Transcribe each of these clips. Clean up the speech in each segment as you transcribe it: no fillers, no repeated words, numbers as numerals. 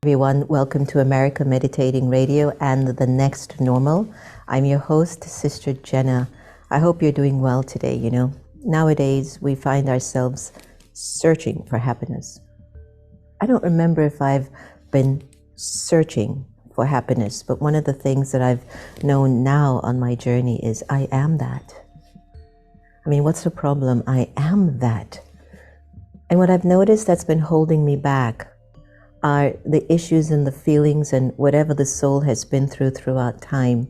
Everyone, welcome to America Meditating Radio and the Next Normal. I'm your host, Sister Jenna. I hope you're doing well today. Nowadays we find ourselves searching for happiness. I don't remember if I've been searching for happiness, but one of the things that I've known now on my journey is I am that. What's the problem? I am that. And what I've noticed that's been holding me back are the issues and the feelings and whatever the soul has been throughout time.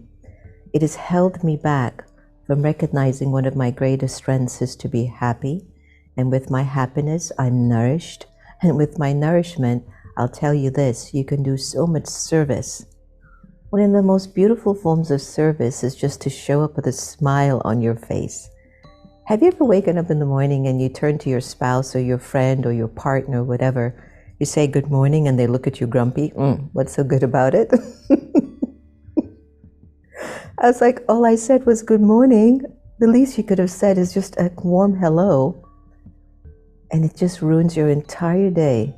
It has held me back from recognizing one of my greatest strengths is to be happy. And with my happiness, I'm nourished. And with my nourishment, I'll tell you this, you can do so much service. One of the most beautiful forms of service is just to show up with a smile on your face. Have you ever waken up in the morning and you turn to your spouse or your friend or your partner or whatever, you say good morning and they look at you grumpy? What's so good about it? I was like, all I said was good morning. The least you could have said is just a warm hello. And it just ruins your entire day.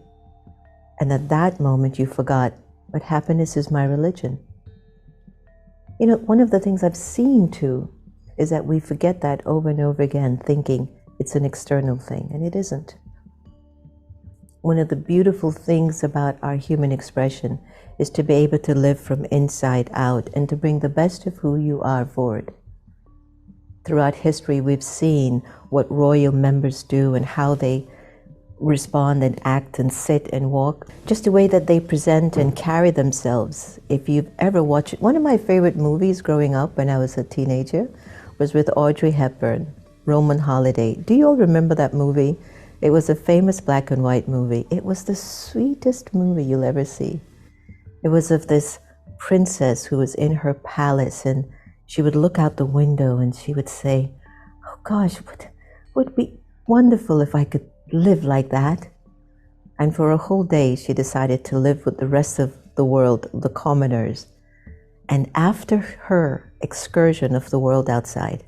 And at that moment you forgot, but happiness is my religion. One of the things I've seen too is that we forget that over and over again, thinking it's an external thing, and it isn't. One of the beautiful things about our human expression is to be able to live from inside out and to bring the best of who you are forward. Throughout history, we've seen what royal members do and how they respond and act and sit and walk, just the way that they present and carry themselves. If you've ever watched, one of my favorite movies growing up when I was a teenager was with Audrey Hepburn, Roman Holiday. Do you all remember that movie? It was a famous black and white movie. It was the sweetest movie you'll ever see. It was of this princess who was in her palace, and she would look out the window and she would say, oh gosh, what would be wonderful if I could live like that. And for a whole day she decided to live with the rest of the world, the commoners. And after her excursion of the world outside,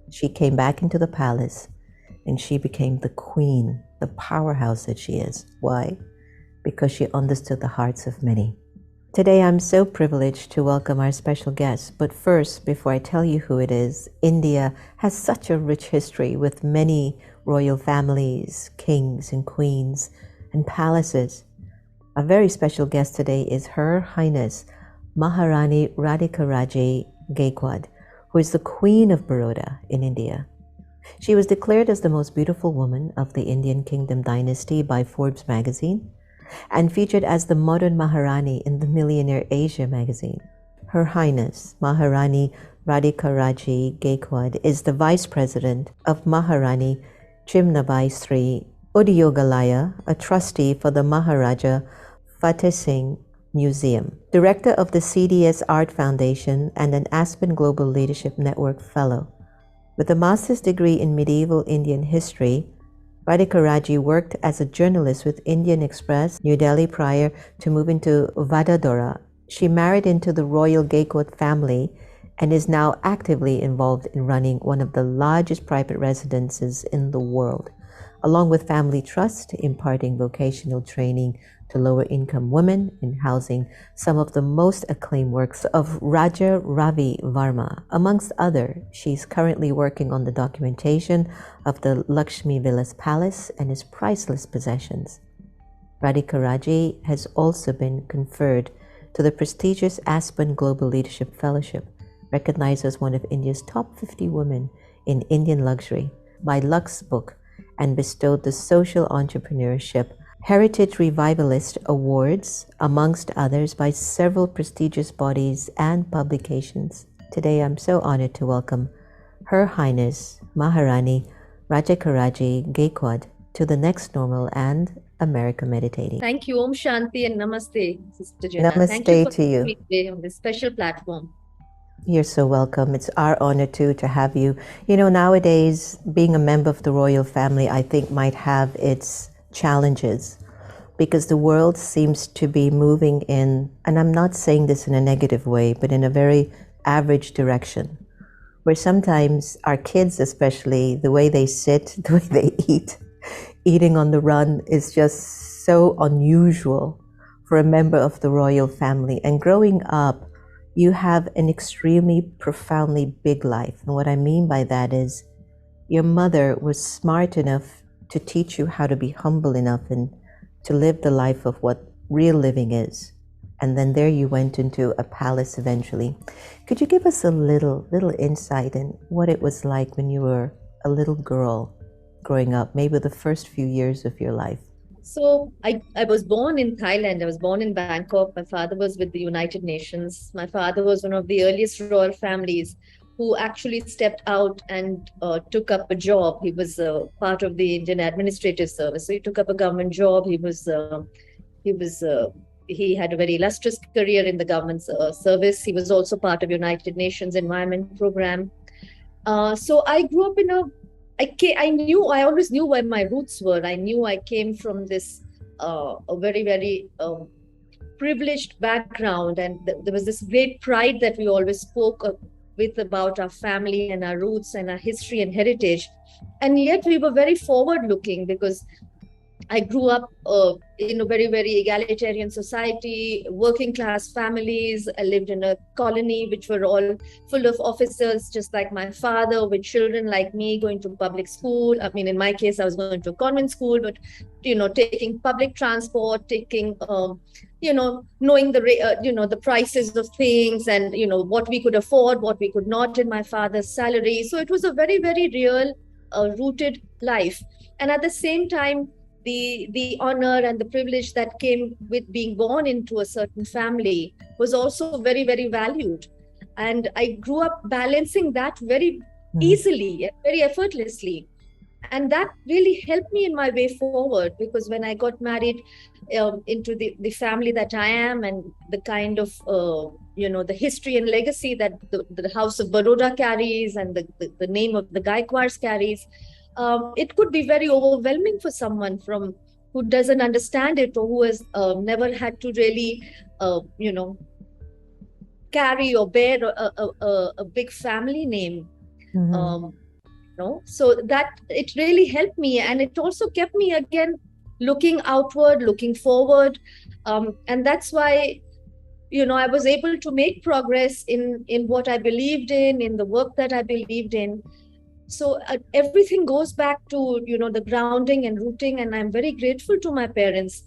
she came back into the palace and she became the queen, the powerhouse that she is. Why? Because she understood the hearts of many. Today I'm so privileged to welcome our special guest. But first, before I tell you who it is, India has such a rich history with many royal families, kings and queens and palaces. A very special guest today is Her Highness Maharani Radhikaraje Gaekwad, who is the Queen of Baroda in India. She was declared as the most beautiful woman of the Indian Kingdom Dynasty by Forbes magazine and featured as the modern Maharani in the Millionaire Asia magazine. Her Highness Maharani Radhikaraje Gaekwad is the Vice President of Maharani Chimnabai Stree, Udyogalaya, a trustee for the Maharaja Fatesingh Museum, director of the CDS Art Foundation and an Aspen Global Leadership Network Fellow. With a master's degree in medieval Indian history, Radhikaraje worked as a journalist with Indian Express, New Delhi prior to moving to Vadodara. She married into the royal Gaekwad family and is now actively involved in running one of the largest private residences in the world, along with family trust, imparting vocational training to lower income women and housing some of the most acclaimed works of Raja Ravi Varma. Amongst other, she's currently working on the documentation of the Lakshmi Vilas Palace and its priceless possessions. Radhikaraje has also been conferred to the prestigious Aspen Global Leadership Fellowship, recognized as one of India's top 50 women in Indian luxury by Lux Book, and bestowed the Social Entrepreneurship Heritage Revivalist Awards, amongst others, by several prestigious bodies and publications. Today I'm so honored to welcome Her Highness Maharani Radhikaraje Gaekwad to the Next Normal and America Meditating. Thank you. Om Shanti and Namaste, Sister Jenna. Namaste Thank you for to you. being today on this special platform. You're so welcome. It's our honor too to have you. Nowadays, being a member of the royal family, I think might have its challenges because the world seems to be moving in, and I'm not saying this in a negative way, but in a very average direction, where sometimes our kids, especially, the way they sit, the way they eat, eating on the run is just so unusual for a member of the royal family. And growing up, you have an extremely profoundly big life. And what I mean by that is your mother was smart enough to teach you how to be humble enough and to live the life of what real living is. And then there you went into a palace eventually. Could you give us a little insight in what it was like when you were a little girl growing up, maybe the first few years of your life? So I was born in Thailand. I was born in Bangkok. My father was with the United Nations. My father was one of the earliest royal families who actually stepped out and took up a job. He was part of the Indian Administrative Service. So he took up a government job. He had a very illustrious career in the government service. He was also part of United Nations Environment Program. So I grew up in I always knew where my roots were. I knew I came from this a very, very privileged background. And there was this great pride that we always spoke with about our family and our roots and our history and heritage. And yet we were very forward looking because I grew up in a very, very egalitarian society, working class families. I lived in a colony which were all full of officers, just like my father, with children like me going to public school. I mean, in my case, I was going to a convent school, but, taking public transport, knowing the prices of things and, what we could afford, what we could not in my father's salary. So it was a very, very real, rooted life. And at the same time, the honor and the privilege that came with being born into a certain family was also very, very valued. And I grew up balancing that very easily and very effortlessly. And that really helped me in my way forward, because when I got married into the family that I am, and the kind of, the history and legacy that the House of Baroda carries and the name of the Gaekwads carries, it could be very overwhelming for someone who doesn't understand it, or who has never had to really, carry or bear a big family name. So that it really helped me, and it also kept me again looking outward, looking forward, and that's why I was able to make progress in what I believed in the work that I believed in. So everything goes back to the grounding and rooting, and I'm very grateful to my parents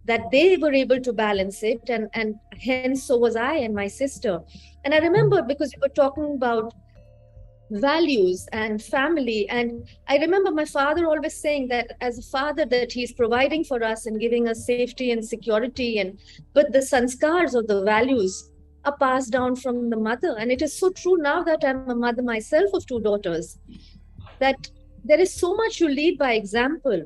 that they were able to balance it, and hence so was I and my sister. And I remember, because you were talking about values and family, and I remember my father always saying that as a father, that he's providing for us and giving us safety and security, but the sanskars, or the values, are passed down from the mother. And it is so true now that I'm a mother myself of two daughters, that there is so much you lead by example.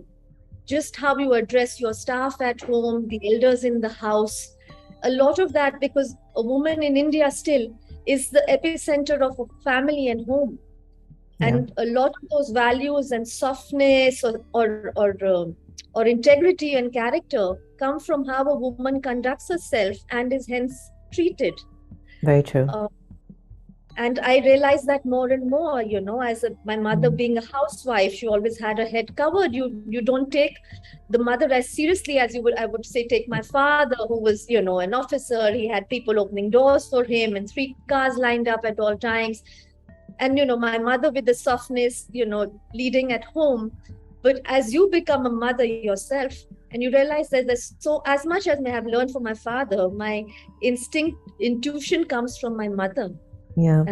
Just how you address your staff at home, the elders in the house, a lot of that, because a woman in India still is the epicenter of a family and home. Yeah. And a lot of those values and softness or integrity and character come from how a woman conducts herself and is hence treated. Very true. And I realized that more and more, as my mother being a housewife, she always had her head covered. You don't take the mother as seriously as you would, I would say, take my father, who was, an officer. He had people opening doors for him and 3 cars lined up at all times. And, my mother with the softness, leading at home. But as you become a mother yourself, and you realize that there's so, as much as I have learned from my father, my intuition comes from my mother. Yeah,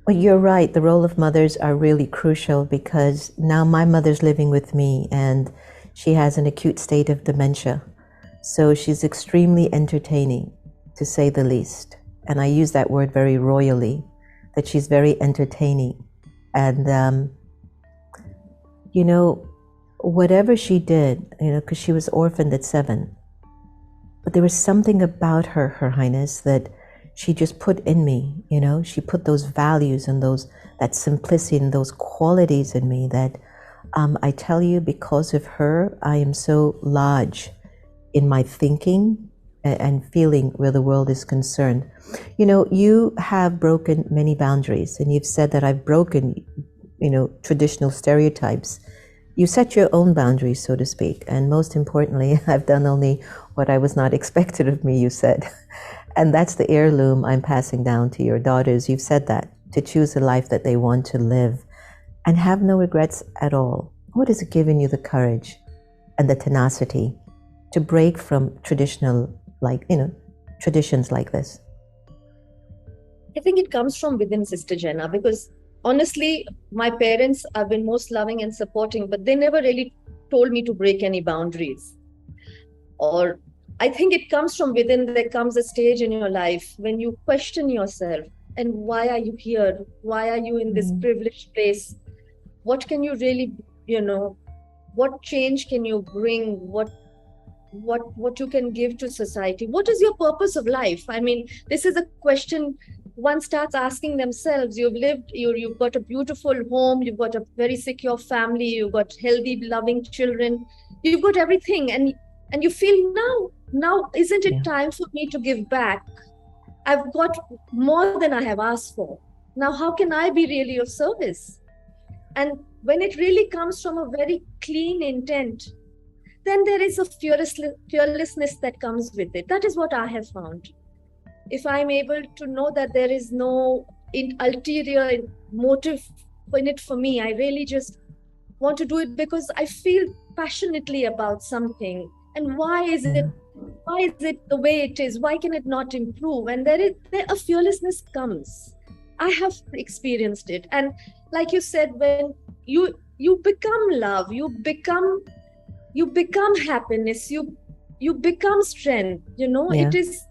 well, you're right. The role of mothers are really crucial, because now my mother's living with me, and she has an acute state of dementia. So she's extremely entertaining, to say the least. And I use that word very royally, that she's very entertaining. And, whatever she did, because she was orphaned at 7, but there was something about her, Her Highness, that she just put in me, she put those values and that simplicity and those qualities in me that I tell you, because of her, I am so large in my thinking and feeling where the world is concerned. You have broken many boundaries, and you've said that I've broken, traditional stereotypes. You set your own boundaries, so to speak. And most importantly, I've done only what I was not expected of me, you said. And that's the heirloom I'm passing down to your daughters. You've said that, to choose a life that they want to live and have no regrets at all. What has given you the courage and the tenacity to break from traditional, traditions like this? I think it comes from within, Sister Jenna, because honestly, my parents have been most loving and supporting, but they never really told me to break any boundaries. Or I think it comes from within. There comes a stage in your life when you question yourself, and why are you here? Why are you in this privileged place? What can you really, what change can you bring? What you can give to society? What is your purpose of life? I mean, this is a question one starts asking themselves. You've got a beautiful home, you've got a very secure family, you've got healthy, loving children, you've got everything, and you feel now isn't it time for me to give back? I've got more than I have asked for. Now how can I be really of service? And when it really comes from a very clean intent, then there is a fearlessness that comes with it. That is what I have found. If I'm able to know that there is no ulterior motive in it for me, I really just want to do it because I feel passionately about something. And why is it the way it is? Why can it not improve? And there a fearlessness comes. I have experienced it. And like you said, when you become love, you become happiness, you become strength, it is,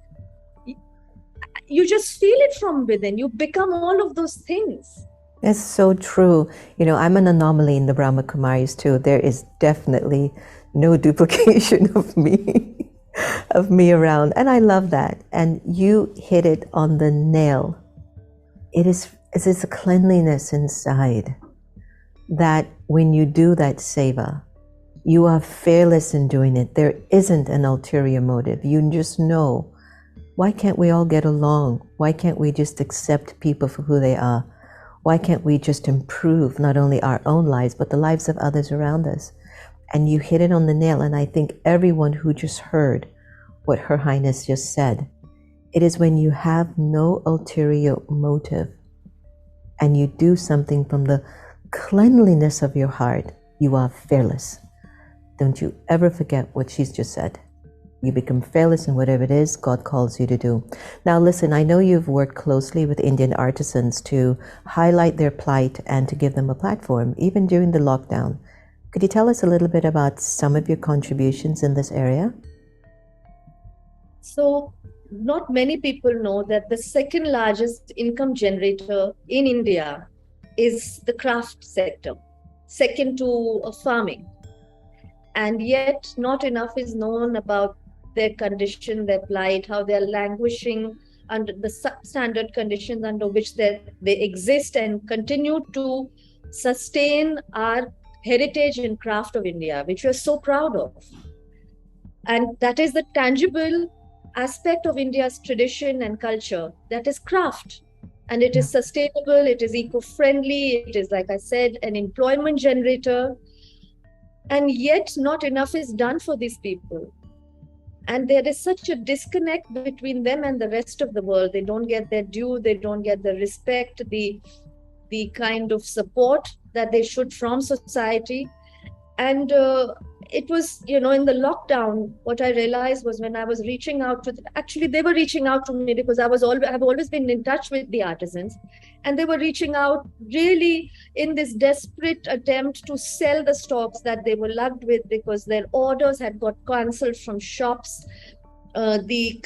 you just feel it from within. You become all of those things. That's so true. I'm an anomaly in the Brahma Kumaris too. There is definitely no duplication of me around. And I love that. And you hit it on the nail. It's a cleanliness inside that when you do that seva, you are fearless in doing it. There isn't an ulterior motive. You just know, why can't we all get along? Why can't we just accept people for who they are? Why can't we just improve not only our own lives, but the lives of others around us? And you hit it on the nail. And I think everyone who just heard what Her Highness just said, it is when you have no ulterior motive and you do something from the cleanliness of your heart, you are fearless. Don't you ever forget what she's just said. You become fearless in whatever it is God calls you to do. Now listen, I know you've worked closely with Indian artisans to highlight their plight and to give them a platform, even during the lockdown. Could you tell us a little bit about some of your contributions in this area? So, not many people know that the second largest income generator in India is the craft sector, second to farming. And yet not enough is known about their condition, their plight, how they're languishing under the substandard conditions under which they exist and continue to sustain our heritage and craft of India, which we're so proud of. And that is the tangible aspect of India's tradition and culture, that is craft. And it is sustainable, it is eco-friendly, it is, like I said, an employment generator. And yet not enough is done for these people. And there is such a disconnect between them and the rest of the world. They don't get their due, they don't get the respect, the kind of support that they should from society. And it was, in the lockdown, what I realized was when I was reaching out to them, actually they were reaching out to me because I've always been in touch with the artisans, and they were reaching out really in this desperate attempt to sell the stocks that they were lugged with because their orders had got cancelled from shops. The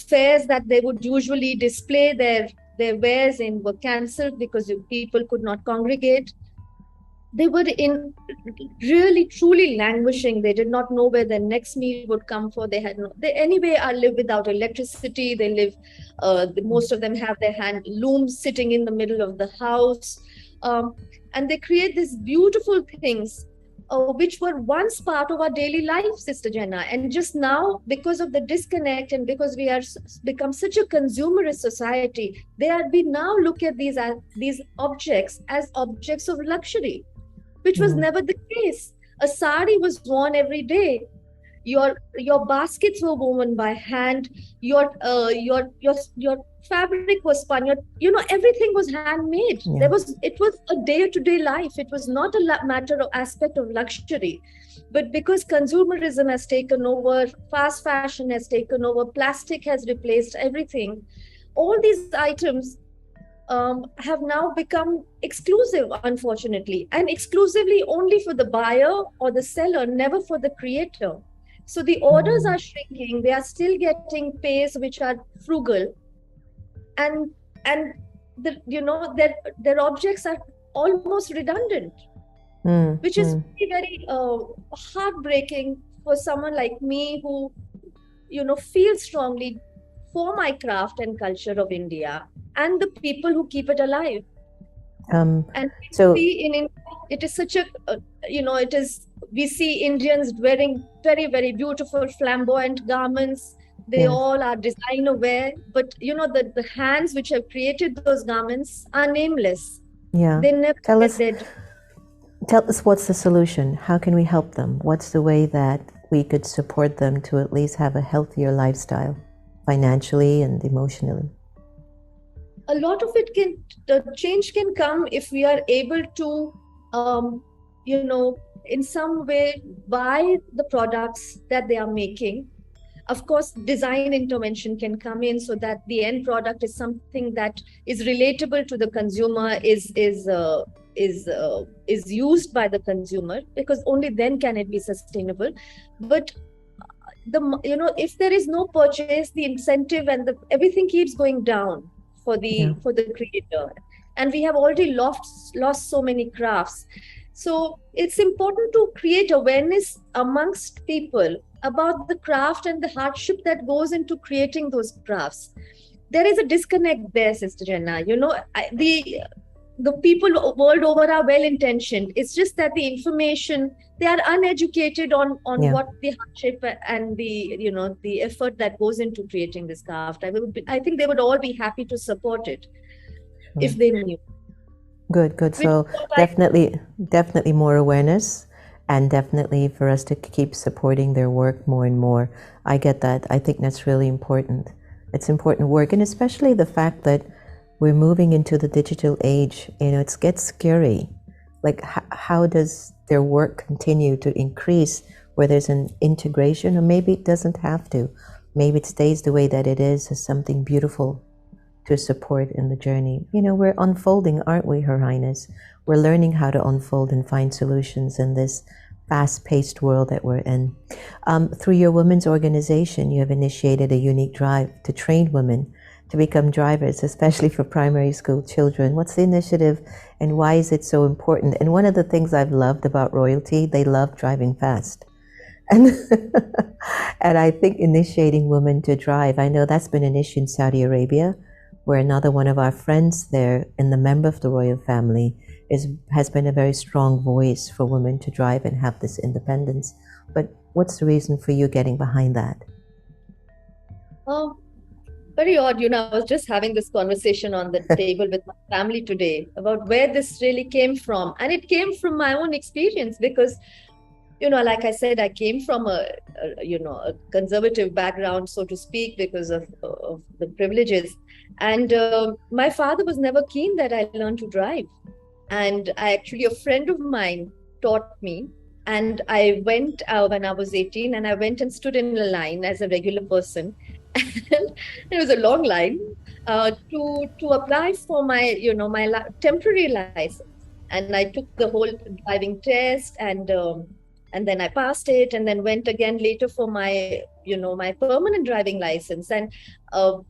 fairs that they would usually display their wares in were cancelled because people could not congregate. They were in really truly languishing. They did not know where their next meal would come for. They anyway are live without electricity. They live, most of them have their hand looms sitting in the middle of the house. And they create these beautiful things, which were once part of our daily life, Sister Jenna. And just now, because of the disconnect and because we are become such a consumerist society, we now look at these objects as objects of luxury, which was never the case. A sari was worn every day. Your baskets were woven by hand. Your fabric was spun. Everything was handmade. Yeah. It was a day-to-day life. It was not a matter of aspect of luxury. But because consumerism has taken over, fast fashion has taken over, plastic has replaced everything, all these items have now become exclusive, unfortunately, and exclusively only for the buyer or the seller, never for the creator. So the orders are shrinking. They are still getting pays which are frugal, and their objects are almost redundant, which is very, very heartbreaking for someone like me who feels strongly for my craft and culture of India and the people who keep it alive. And we So see in India, it is such a, it is, we see Indians wearing very, very beautiful, flamboyant garments. They yes, all are designer wear, but the hands which have created those garments are nameless. yeah. They never Tell get us, their. tell us what's the solution? How can we help them? What's the way that we could support them to at least have a healthier lifestyle, financially and emotionally? A lot of the change can come if we are able to, in some way buy the products that they are making. Of course, design intervention can come in so that the end product is something that is relatable to the consumer, is used by the consumer, because only then can it be sustainable. But if there is no purchase, the incentive and everything keeps going down for the creator, and we have already lost so many crafts. So it's important to create awareness amongst people about the craft and the hardship that goes into creating those crafts. There is a disconnect there, Sister Jenna. The people world over are well intentioned. It's just that the information, they are uneducated on what the hardship and the effort that goes into creating this craft. I think they would all be happy to support it if they knew. Good. So definitely more awareness, and definitely for us to keep supporting their work more and more. I get that. I think that's really important. It's important work, and especially the fact that we're moving into the digital age. It gets scary. Like, how does their work continue to increase where there's an integration? Or maybe it doesn't have to. Maybe it stays the way that it is as something beautiful to support in the journey. We're unfolding, aren't we, Her Highness? We're learning how to unfold and find solutions in this fast-paced world that we're in. Through your women's organization, you have initiated a unique drive to train women to become drivers, especially for primary school children. What's the initiative and why is it so important? And one of the things I've loved about royalty, they love driving fast. And I think initiating women to drive, I know that's been an issue in Saudi Arabia, where another one of our friends there, and the member of the royal family, has been a very strong voice for women to drive and have this independence. But what's the reason for you getting behind that? Very odd. I was just having this conversation on the table with my family today about where this really came from. And it came from my own experience because, like I said, I came from a conservative background, so to speak, because of the privileges. And my father was never keen that I learn to drive. And a friend of mine taught me. And I went when I was 18, and I went and stood in a line as a regular person. And it was a long line to apply for my temporary license. And I took the whole driving test, and then I passed it, and then went again later for my my permanent driving license. And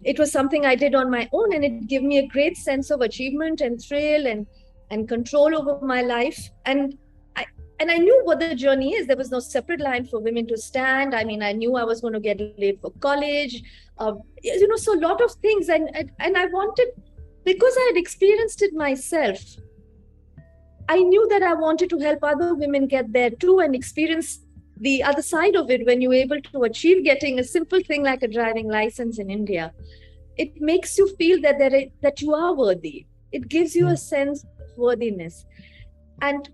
it was something I did on my own, and it gave me a great sense of achievement and thrill and control over my life. And I knew what the journey is. There was no separate line for women to stand. I mean, I knew I was going to get late for college, so a lot of things. And I wanted, because I had experienced it myself, I knew that I wanted to help other women get there too and experience the other side of it. When you're able to achieve getting a simple thing like a driving license in India, it makes you feel that you are worthy. It gives you a sense of worthiness. And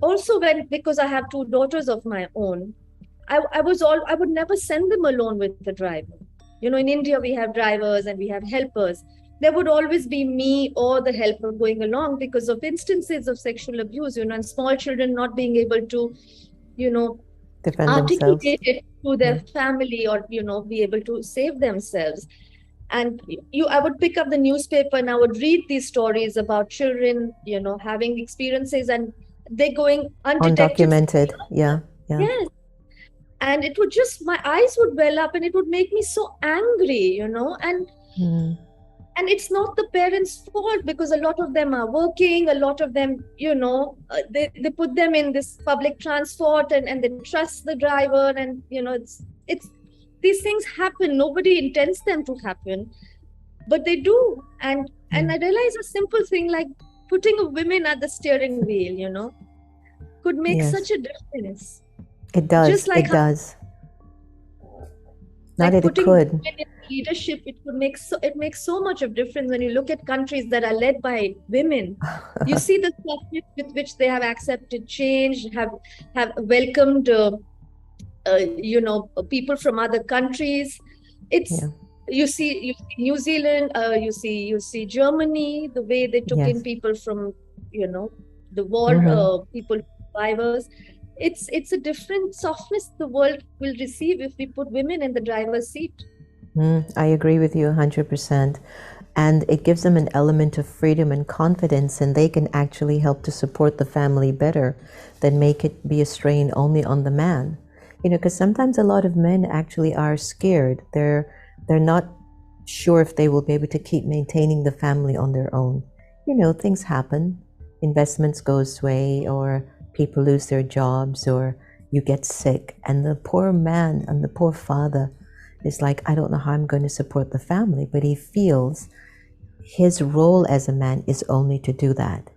also because I have two daughters of my own, I would never send them alone with the driver. You know, in India we have drivers and we have helpers. There would always be me or the helper going along because of instances of sexual abuse, you know, and small children not being able to, you know, Defend themselves. articulate it to their family, or, you know, be able to save themselves. And I would pick up the newspaper and I would read these stories about children, you know, having experiences, and they're going undetected. Undocumented. Yeah. Yeah. Yes. And it would just, my eyes would well up and it would make me so angry, you know. And it's not the parents' fault, because a lot of them are working, a lot of them, you know, they put them in this public transport, and they trust the driver, and, you know, it's these things happen. Nobody intends them to happen, but they do. And I realize a simple thing like putting a woman at the steering wheel, you know, could make such a difference. It does. Just like it does. Not like that it could. Women in leadership, it makes so much of difference when you look at countries that are led by women. You see the softness with which they have accepted change, have welcomed, you know, people from other countries. It's you see New Zealand, you see Germany, the way they took in people from, you know, the war, people, survivors. It's a different softness the world will receive if we put women in the driver's seat. I agree with you 100%. And it gives them an element of freedom and confidence, and they can actually help to support the family better than make it be a strain only on the man. You know, because sometimes a lot of men actually are scared. They're not sure if they will be able to keep maintaining the family on their own. You know, things happen. Investments go astray, or people lose their jobs, or you get sick, and the poor man and the poor father is like, I don't know how I'm going to support the family, but he feels his role as a man is only to do that.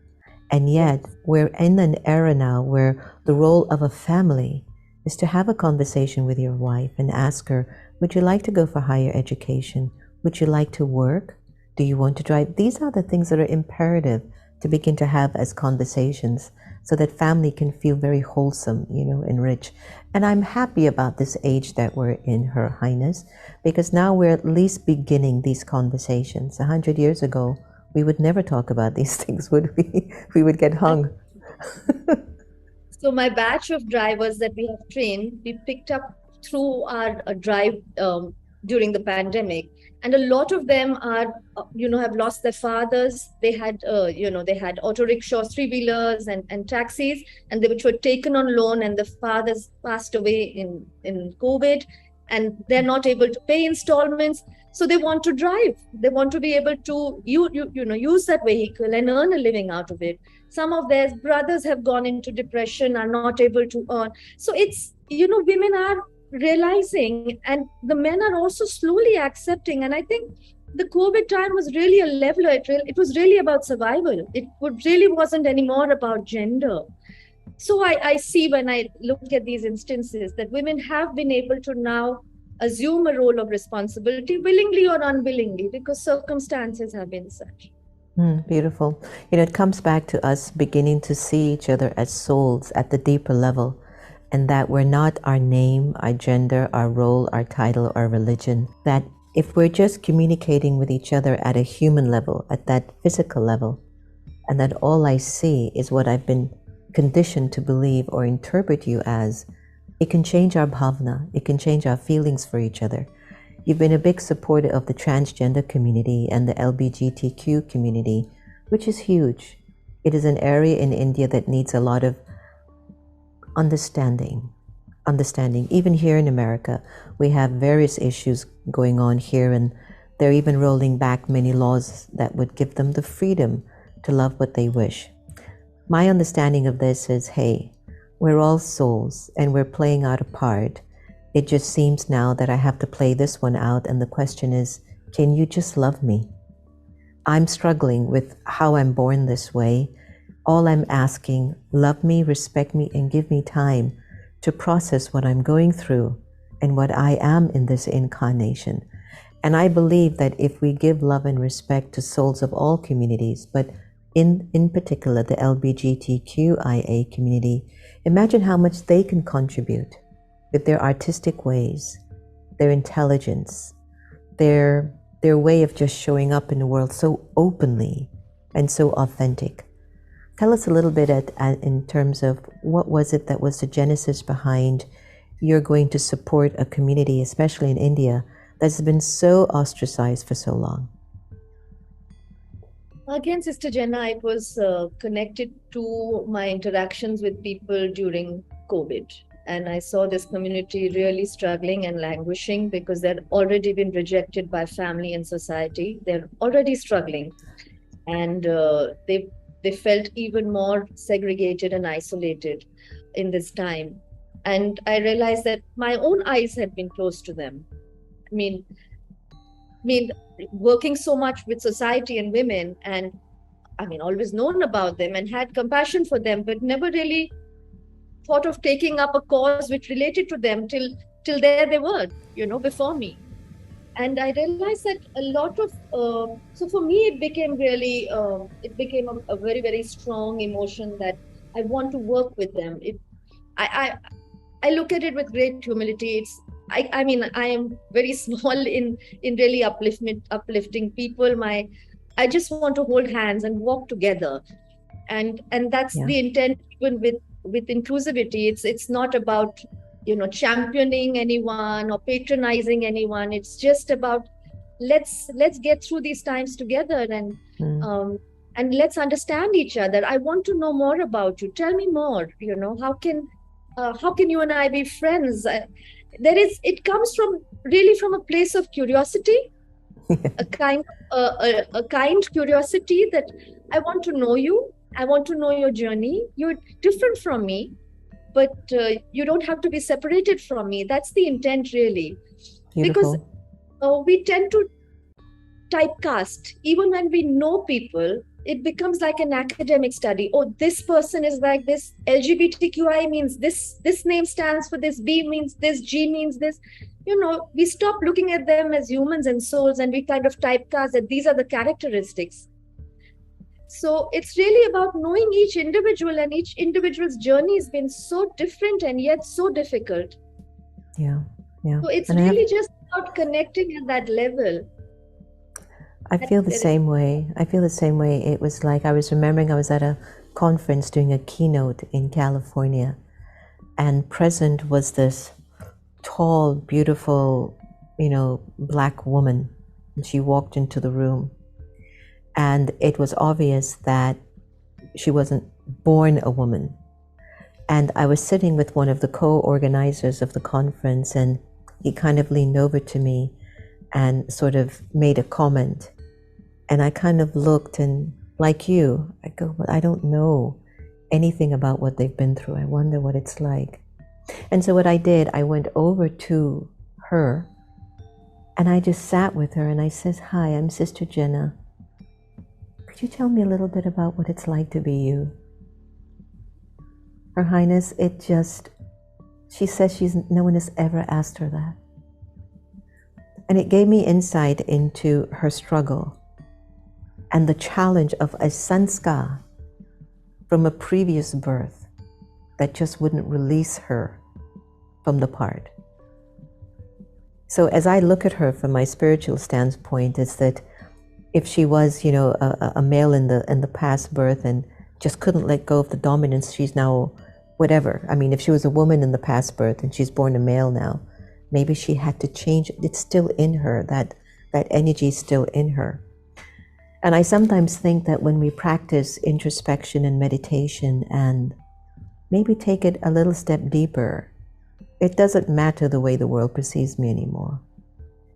And yet we're in an era now where the role of a family is to have a conversation with your wife and ask her, would you like to go for higher education? Would you like to work? Do you want to drive? These are the things that are imperative to begin to have as conversations, so that family can feel very wholesome, you know, and rich. And I'm happy about this age that we're in, Her Highness, because now we're at least beginning these conversations. 100 years ago, we would never talk about these things, would we? We would get hung. So my batch of drivers that we have trained, we picked up through our drive during the pandemic. And a lot of them are, you know, have lost their fathers. They had, you know, they had auto rickshaws, three-wheelers and taxis, and which were taken on loan, and the fathers passed away in COVID, and they're not able to pay installments. So they want to drive. They want to be able to, you know, use that vehicle and earn a living out of it. Some of their brothers have gone into depression, are not able to earn. So it's, you know, women are realizing, and the men are also slowly accepting. And I think the COVID time was really a leveler. It was really about survival. It really wasn't anymore about gender. So I see, when I look at these instances, that women have been able to now assume a role of responsibility, willingly or unwillingly, because circumstances have been such. Beautiful. You know, it comes back to us beginning to see each other as souls at the deeper level, and that we're not our name, our gender, our role, our title, our religion. That if we're just communicating with each other at a human level, at that physical level, and that all I see is what I've been conditioned to believe or interpret you as, it can change our bhavna, it can change our feelings for each other. You've been a big supporter of the transgender community and the LGBTQ community, which is huge. It is an area in India that needs a lot of understanding. Even here in America, we have various issues going on here, and they're even rolling back many laws that would give them the freedom to love what they wish. My understanding of this is, hey, we're all souls and we're playing out a part. It just seems now that I have to play this one out, and the question is, can you just love me? I'm struggling with how I'm born this way. All I'm asking, love me, respect me, and give me time to process what I'm going through and what I am in this incarnation. And I believe that if we give love and respect to souls of all communities, but in particular the LGBTQIA community, imagine how much they can contribute with their artistic ways, their intelligence, their way of just showing up in the world so openly and so authentic. Tell us a little bit in terms of what was it that was the genesis behind you're going to support a community, especially in India, that's been so ostracized for so long. Again, Sister Jenna, it was connected to my interactions with people during COVID. And I saw this community really struggling and languishing because they'd already been rejected by family and society. They're already struggling. And they felt even more segregated and isolated in this time. And I realized that my own eyes had been closed to them. I mean, working so much with society and women, and always known about them and had compassion for them, but never really thought of taking up a cause which related to them till there they were, before me. And I realized that a lot of, so for me, it became really, a very, very strong emotion that I want to work with them. I look at it with great humility. I am very small in really uplifting people. I just want to hold hands and walk together, and that's the intent. Even with inclusivity, it's not about championing anyone or patronizing anyone. It's just about let's get through these times together, and let's understand each other. I want to know more about you. Tell me more. How can you and I be friends? It comes from a place of curiosity, a kind curiosity that I want to know you. I want to know your journey. You're different from me, but you don't have to be separated from me. That's the intent, really. Beautiful. Because we tend to typecast. Even when we know people, it becomes like an academic study. Oh, this person is like this. LGBTQI means this. This name stands for this. B means this. G means this. We stop looking at them as humans and souls, and we kind of typecast that these are the characteristics. So it's really about knowing each individual, and each individual's journey has been so different and yet so difficult. Yeah. So it's really just about connecting at that level. I feel the same way. It was like I was remembering I was at a conference doing a keynote in California, and present was this tall, beautiful, black woman. And she walked into the room, and it was obvious that she wasn't born a woman. And I was sitting with one of the co-organizers of the conference, and he kind of leaned over to me and sort of made a comment. And I kind of looked, and like you, I go, well, I don't know anything about what they've been through. I wonder what it's like. And so what I did, I went over to her, and I just sat with her, and I says, hi, I'm Sister Jenna. Could you tell me a little bit about what it's like to be you? Her Highness, she says no one has ever asked her that. And it gave me insight into her struggle and the challenge of a sanskar from a previous birth that just wouldn't release her from the part. So as I look at her from my spiritual standpoint, it's that if she was, a male in the past birth and just couldn't let go of the dominance, she's now whatever. I mean, if she was a woman in the past birth and she's born a male now, maybe she had to change. It's still in her, that energy is still in her. And I sometimes think that when we practice introspection and meditation and maybe take it a little step deeper, it doesn't matter the way the world perceives me anymore.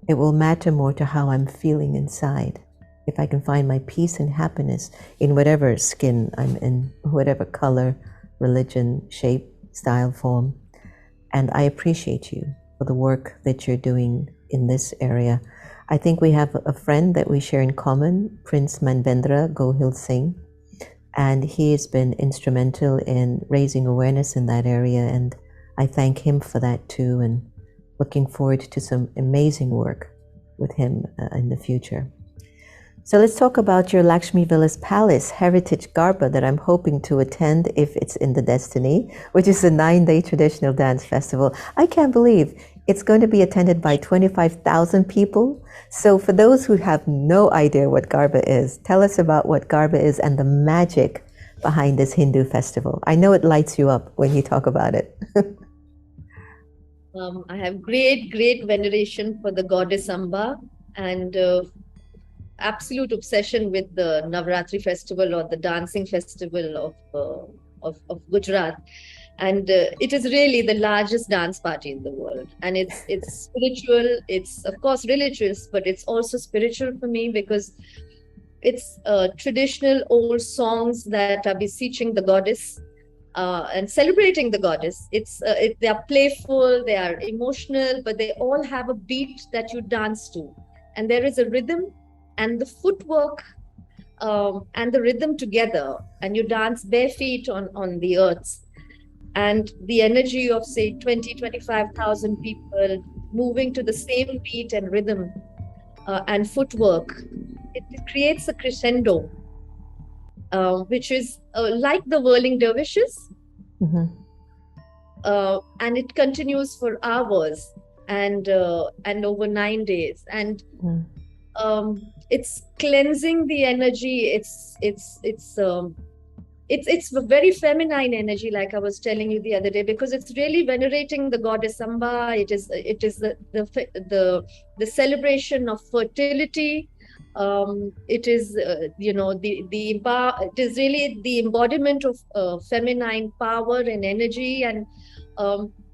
It will matter more to how I'm feeling inside. If I can find my peace and happiness in whatever skin I'm in, whatever color, religion, shape, style, form. And I appreciate you for the work that you're doing in this area. I think we have a friend that we share in common, Prince Manvendra Gohil Singh, and he has been instrumental in raising awareness in that area, and I thank him for that too, and looking forward to some amazing work with him in the future. So let's talk about your Lakshmi Vilas Palace Heritage Garba that I'm hoping to attend if it's in the destiny, which is a 9-day traditional dance festival. I can't believe it's going to be attended by 25,000 people. So for those who have no idea what Garba is, tell us about what Garba is and the magic behind this Hindu festival. I know it lights you up when you talk about it. I have great veneration for the goddess Amba, and absolute obsession with the Navratri festival, or the dancing festival of Gujarat. And it is really the largest dance party in the world. And it's spiritual, it's of course religious, but it's also spiritual for me, because it's traditional old songs that are beseeching the goddess and celebrating the goddess. They are playful, they are emotional, but they all have a beat that you dance to. And there is a rhythm, and the footwork and the rhythm together, and you dance bare feet on the earth. And the energy of, say, 20-25,000 people moving to the same beat and rhythm and footwork, it creates a crescendo, which is like the whirling dervishes. Mm-hmm. And it continues for hours and over 9 days. And it's cleansing the energy. It's a very feminine energy, like I was telling you the other day, because it's really venerating the goddess Amba. It is the celebration of fertility. It is it is really the embodiment of feminine power and energy, and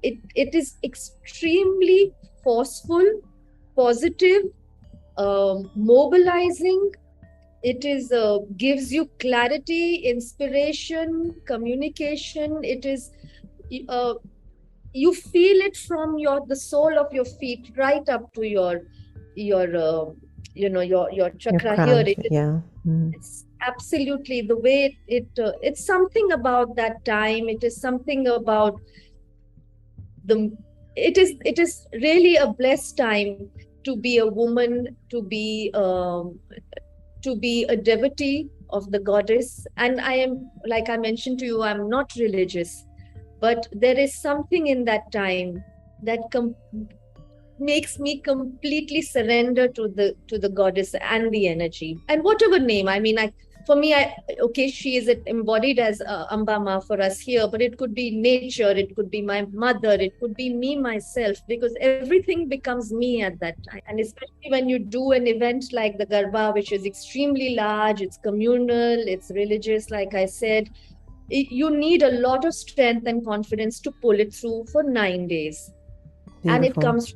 it is extremely forceful, positive, mobilizing. It is gives you clarity, inspiration, communication. It is you feel it from the sole of your feet right up to your chakra here. It's absolutely the way it's something about that time. It is something about it is really a blessed time to be a woman, to be a devotee of the goddess. And I am, like I mentioned to you, I'm not religious, but there is something in that time that makes me completely surrender to the goddess and the energy, and whatever name. I mean, she is embodied as Amba Ma for us here, but it could be nature, it could be my mother, it could be me myself, because everything becomes me at that time. And especially when you do an event like the Garba, which is extremely large, it's communal, it's religious, like I said, you need a lot of strength and confidence to pull it through for 9 days. Beautiful. And it comes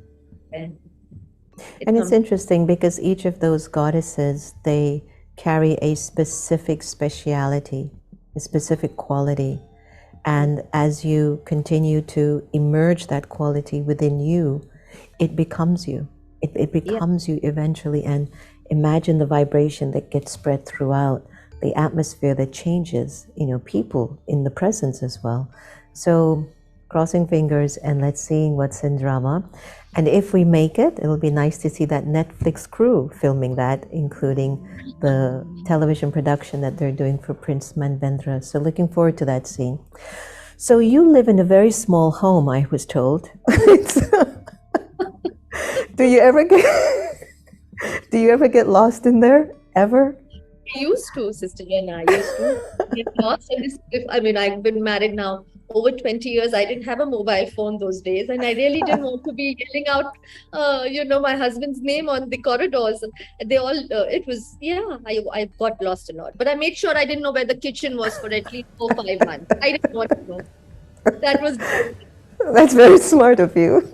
it's interesting because each of those goddesses, they carry a specific speciality, a specific quality. And as you continue to emerge that quality within you, it becomes you. It becomes you eventually. And imagine the vibration that gets spread throughout, the atmosphere that changes, people in the presence as well. So crossing fingers and let's see what's in drama. And if we make it, it'll be nice to see that Netflix crew filming that, including the television production that they're doing for Prince Manvendra. So looking forward to that scene. So you live in a very small home, I was told. Do you ever get lost in there? Ever? I used to, Sister Jenna. I used to get lost. I've been married now over 20 years. I didn't have a mobile phone those days, and I really didn't want to be yelling out, my husband's name on the corridors. They all, I got lost a lot. But I made sure I didn't know where the kitchen was for at least 4-5 months. I didn't want to know. That's very smart of you.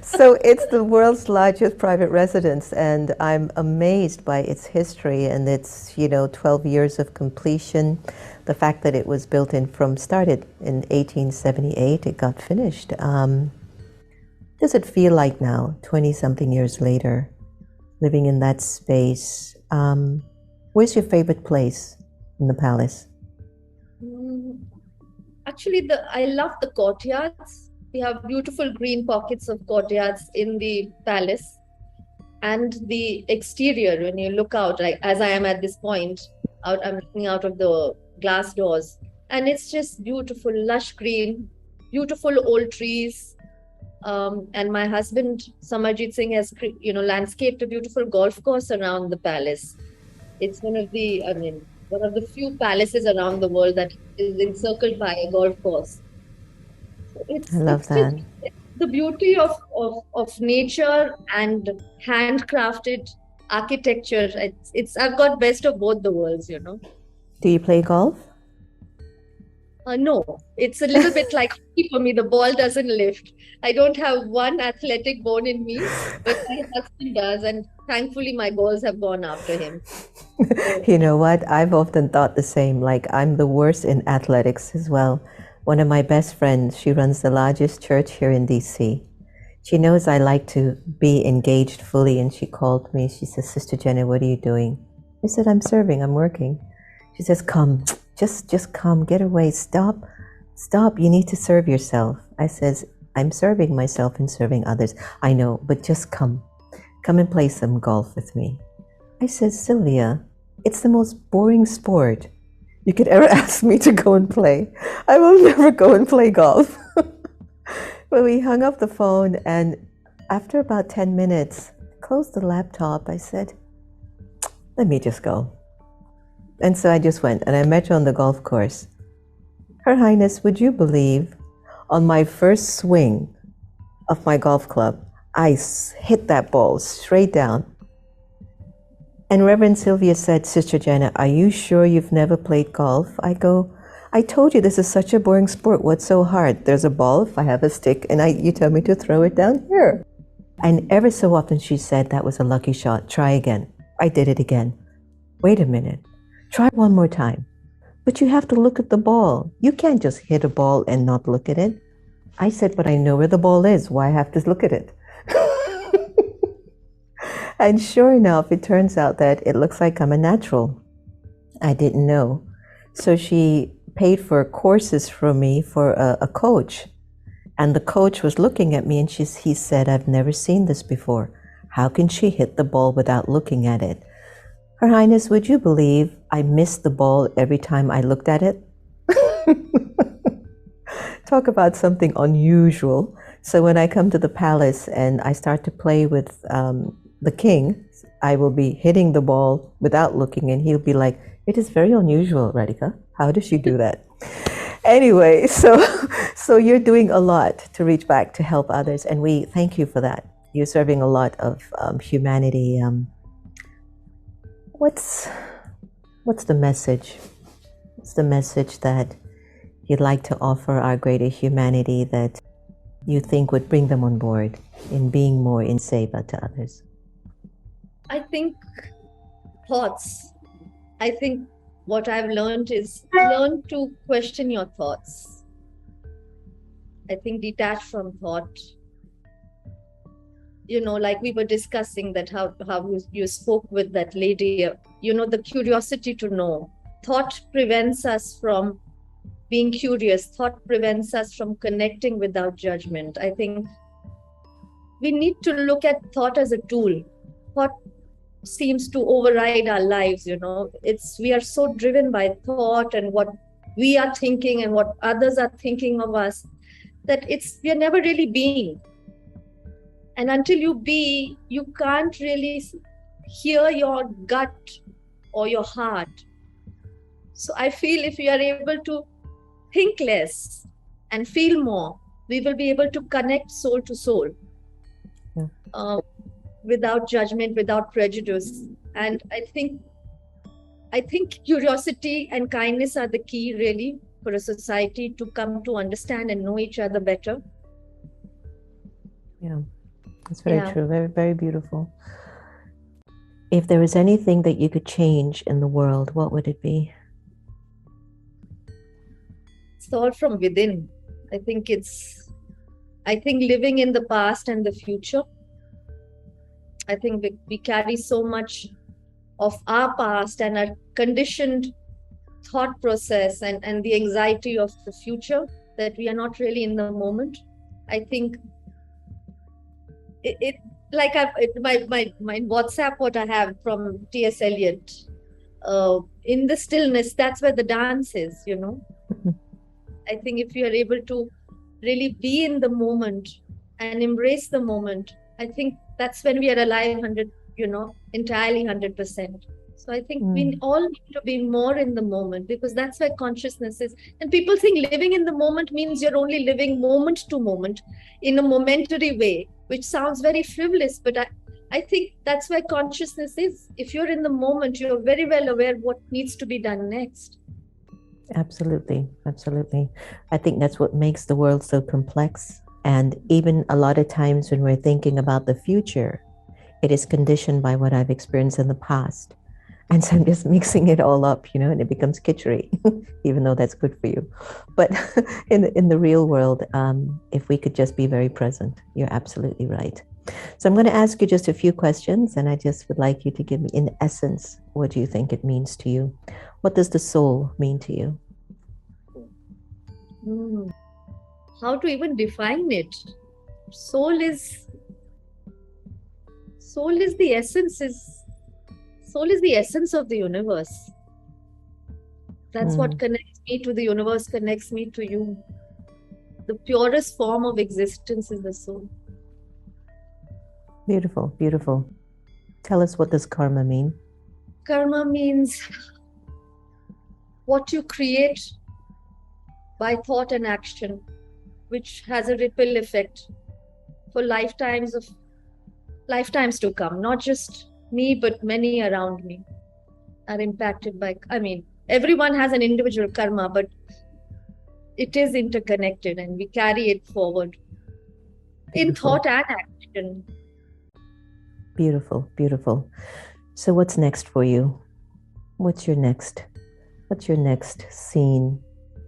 So it's the world's largest private residence, and I'm amazed by its history and its, 12 years of completion. The fact that it was started in 1878, it got finished. Does it feel like now, 20-something years later, living in that space? Where's your favorite place in the palace? Actually, I love the courtyards. We have beautiful green pockets of courtyards in the palace. and the exterior, when you look out, like as I am at this point, I'm looking out of the glass doors, and it's just beautiful, lush green, beautiful old trees. And my husband Samarjit Singh has, landscaped a beautiful golf course around the palace. It's one of the few palaces around the world that is encircled by a golf course. I love It's just that. the beauty of nature and handcrafted architecture. It's I've got best of both the worlds. Do you play golf? No, it's a little bit like hockey for me. The ball doesn't lift. I don't have one athletic bone in me, but my husband does, and thankfully my goals have gone after him. So, You know what? I've often thought the same. Like, I'm the worst in athletics as well. One of my best friends, she runs the largest church here in DC. She knows I like to be engaged fully, and she called me. She says, Sister Jenna, what are you doing? I said, I'm serving, I'm working. She says, come, just come, get away, stop, you need to serve yourself. I says, I'm serving myself and serving others. I know, but just come and play some golf with me. I said, Sylvia, it's the most boring sport you could ever ask me to go and play. I will never go and play golf. But we hung up the phone, and after about 10 minutes, I closed the laptop. I said, let me just go. And so I just went, and I met her on the golf course. Her Highness, would you believe, on my first swing of my golf club, I hit that ball straight down. And Reverend Sylvia said, Sister Jenna, are you sure you've never played golf? I go, I told you this is such a boring sport. What's so hard? There's a ball, if I have a stick, and you tell me to throw it down here. And ever so often she said, that was a lucky shot. Try again. I did it again. Wait a minute. Try one more time. But you have to look at the ball. You can't just hit a ball and not look at it. I said, but I know where the ball is. Why have to look at it? And sure enough, it turns out that it looks like I'm a natural. I didn't know. So she paid for courses from me for a coach. And the coach was looking at me, and he said, I've never seen this before. How can she hit the ball without looking at it? Her Highness, would you believe I missed the ball every time I looked at it? Talk about something unusual. So when I come to the palace and I start to play with the king, I will be hitting the ball without looking, and he'll be like, it is very unusual, Radhika. How does she do that? Anyway, so you're doing a lot to reach back to help others, and we thank you for that. You're serving a lot of humanity. What's the message? What's the message that you'd like to offer our greater humanity that you think would bring them on board in being more in seva to others? I think thoughts. I think what I've learned is learn to question your thoughts. I think detach from thought. Like we were discussing that how you spoke with that lady, the curiosity to know. Thought prevents us from being curious. Thought prevents us from connecting without judgment. I think we need to look at thought as a tool. Thought seems to override our lives. We are so driven by thought and what we are thinking and what others are thinking of us, that we are never really being. And until you be, you can't really hear your gut or your heart. So I feel if we are able to think less and feel more, we will be able to connect soul to soul. Yeah. Without judgment, without prejudice. And I think curiosity and kindness are the key, really, for a society to come to understand and know each other better. Yeah, that's very true. Very, very beautiful. If there was anything that you could change in the world, what would it be? It's all from within. I think living in the past and the future. I think we carry so much of our past and our conditioned thought process and the anxiety of the future, that we are not really in the moment. I think like my WhatsApp, what I have from T.S. Eliot, in the stillness, that's where the dance is, you know. I think if you are able to really be in the moment and embrace the moment, I think that's when we are alive 100, you know, entirely 100%. So I think we all need to be more in the moment, because that's where consciousness is. And people think living in the moment means you're only living moment to moment in a momentary way, which sounds very frivolous, but I think that's where consciousness is. If you're in the moment, you're very well aware what needs to be done next. Absolutely, absolutely. I think that's what makes the world so complex. And even a lot of times when we're thinking about the future, it is conditioned by what I've experienced in the past. And so I'm just mixing it all up, you know, and it becomes kitchery, even though that's good for you. But in the real world, if we could just be very present, you're absolutely right. So I'm going to ask you just a few questions, and I just would like you to give me, in essence, what do you think it means to you? What does the soul mean to you? How to even define it? Soul is the essence. Soul is the essence of the universe. That's what connects me to the universe, connects me to you. The purest form of existence is the soul. Beautiful, beautiful. Tell us, what does karma mean? Karma means what you create by thought and action, which has a ripple effect for lifetimes to come. Not just me, but many around me are impacted by, I mean, everyone has an individual karma, but it is interconnected and we carry it forward in thought and action. Beautiful, beautiful. So what's next for you? What's your next scene?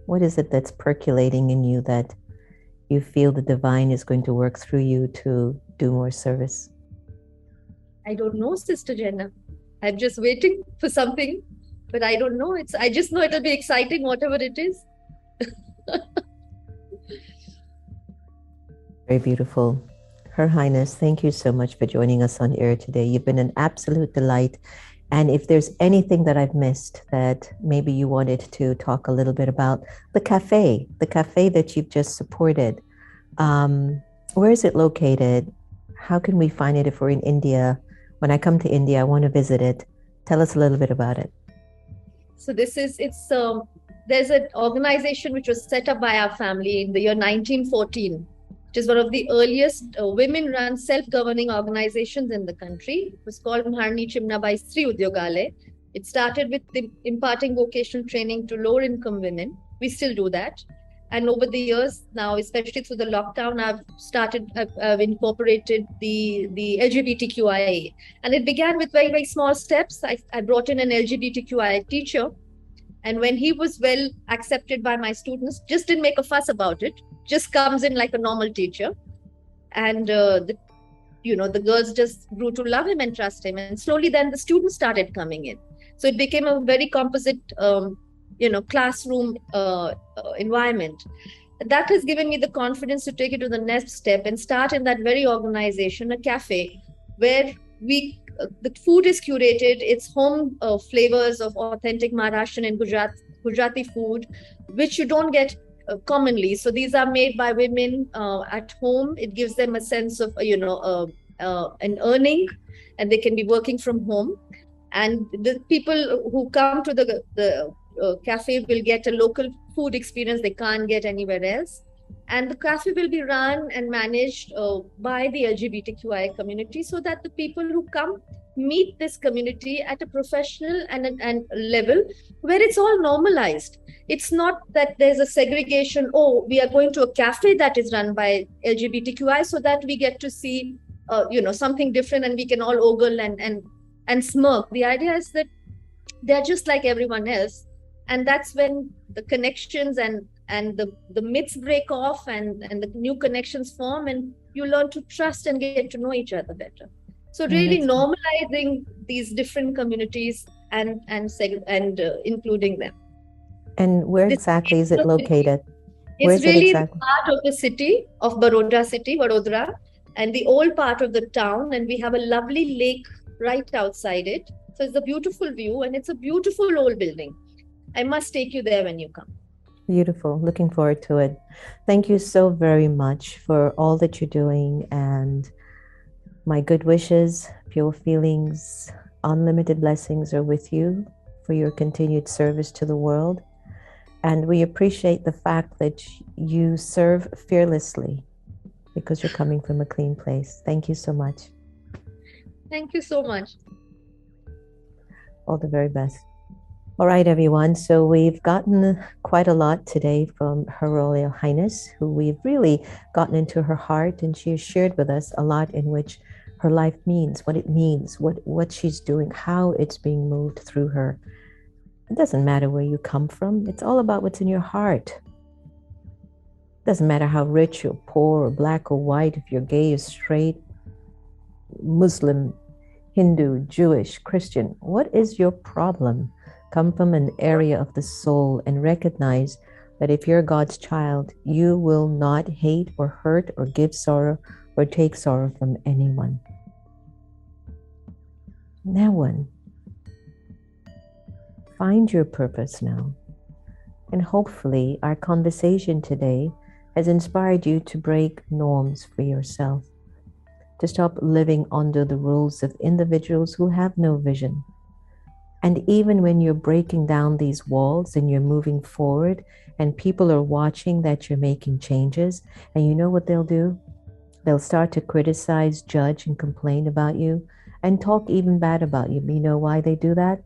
What is it that's percolating in you that you feel the divine is going to work through you to do more service? I don't know, Sister Jenna. I'm just waiting for something, but I don't know. I just know it'll be exciting, whatever it is. Very beautiful. Her Highness, thank you so much for joining us on air today. You've been an absolute delight. And if there's anything that I've missed that maybe you wanted to talk a little bit about, the cafe that you've just supported, where is it located? How can we find it if we're in India? When I come to India, I want to visit it. Tell us a little bit about it. So there's an organization which was set up by our family in the year 1914. It is one of the earliest women-run self-governing organizations in the country. It was called Maharani Chimnabai Stree Udyogalaya. It started with imparting vocational training to lower-income women. We still do that. And over the years now, especially through the lockdown, I've incorporated the LGBTQIA. And it began with very, very small steps. I brought in an LGBTQIA teacher. And when he was well accepted by my students, just didn't make a fuss about it, just comes in like a normal teacher. And, the girls just grew to love him and trust him. And slowly then the students started coming in. So it became a very composite, classroom environment. That has given me the confidence to take it to the next step and start in that very organization, a cafe, where the food is curated. It's home flavors of authentic Maharashtrian and Gujarati food, which you don't get commonly. So these are made by women at home. It gives them a sense of, an earning, and they can be working from home. And the people who come to the cafe will get a local food experience they can't get anywhere else. And the cafe will be run and managed by the LGBTQI community, so that the people who come meet this community at a professional and level where it's all normalized. It's not that there's a segregation, we are going to a cafe that is run by LGBTQI so that we get to see something different and we can all ogle and smirk. The idea is that they're just like everyone else. And that's when the connections and the myths break off and the new connections form, and you learn to trust and get to know each other better. So really normalizing these different communities and including them. And where exactly is it located? It's really the heart of the city of Baroda city, Vadodara. and the old part of the town, and we have a lovely lake right outside it. So it's a beautiful view, and it's a beautiful old building. I must take you there when you come. Beautiful. Looking forward to it. Thank you so very much for all that you're doing, and my good wishes, pure feelings, unlimited blessings are with you for your continued service to the world. And we appreciate the fact that you serve fearlessly because you're coming from a clean place. Thank you so much. Thank you so much. All the very best. All right, everyone. So we've gotten quite a lot today from Her Royal Highness, who we've really gotten into her heart, and she has shared with us a lot in which her life means, what she's doing, how it's being moved through her. It doesn't matter where you come from. It's all about what's in your heart. It doesn't matter how rich or poor or black or white, if you're gay or straight, Muslim, Hindu, Jewish, Christian. What is your problem? Come from an area of the soul and recognize that if you're God's child, you will not hate or hurt or give sorrow or take sorrow from anyone. No one. Find your purpose now. And hopefully our conversation today has inspired you to break norms for yourself, to stop living under the rules of individuals who have no vision. And even when you're breaking down these walls and you're moving forward and people are watching that you're making changes, and you know what they'll do? They'll start to criticize, judge, and complain about you and talk even bad about you. You know why they do that?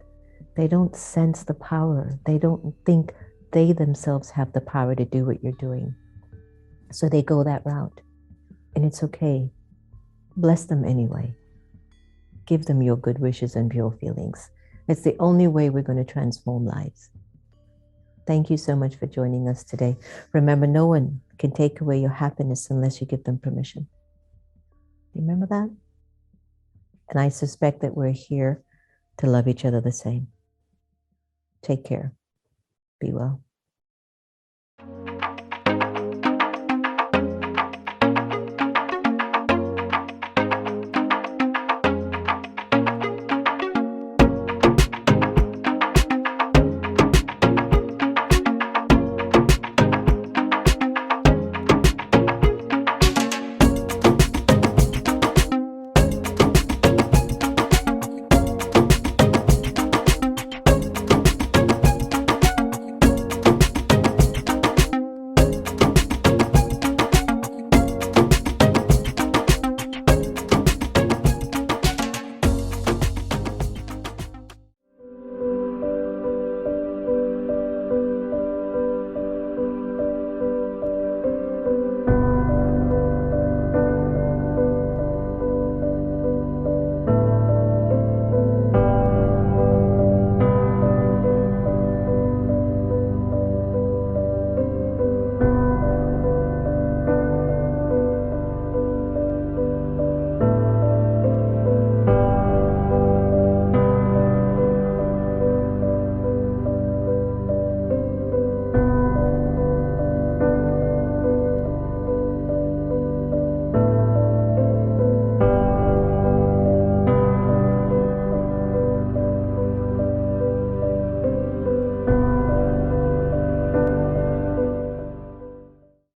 They don't sense the power. They don't think they themselves have the power to do what you're doing. So they go that route. And it's okay. Bless them anyway. Give them your good wishes and pure feelings. It's the only way we're going to transform lives. Thank you so much for joining us today. Remember, no one can take away your happiness unless you give them permission. Remember that? And I suspect that we're here to love each other the same. Take care. Be well.